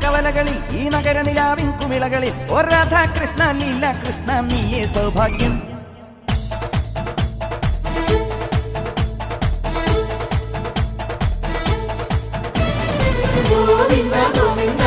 കവലകളിൽ ഈ നഗര നിലാവിൻ കുമിളകളിൽ ഓ രാധാകൃഷ്ണ ലീല കൃഷ്ണ നീയേ സൗഭാഗ്യം. ഗോവിന്ദ ഗോവിന്ദ